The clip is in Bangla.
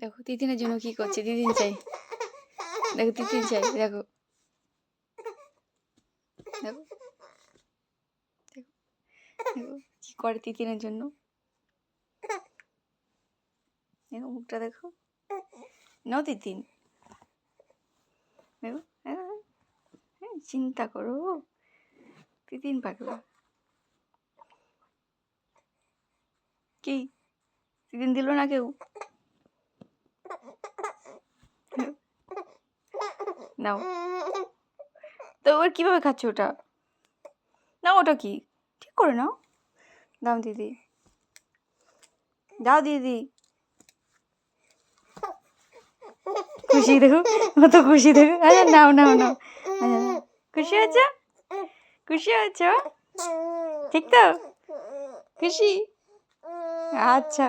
দেখো তিতিনের জন্য কি করছে, তিতিন চাই, দেখো তিতিন চাই, দেখো দেখো দেখো দেখো কি করে তিতিনের জন্য, দেখো মুখটা দেখো, নাও তিতিন, দেখো চিন্তা করো, তিতিন পাগলা কি, তিতিন দিল না কেউ, নাও তো ওর কিভাবে খাচ্ছে ওটা, নাও ওটা কি, ঠিক করে নাও, দাও দিদি, দাও দিদি, খুশি দেখো, কত খুশি দেখো, আচ্ছা নাও নাও নাও, আচ্ছা খুশি হয়েছ, খুশি হয়েছ, ঠিক তো, খুশি, আচ্ছা।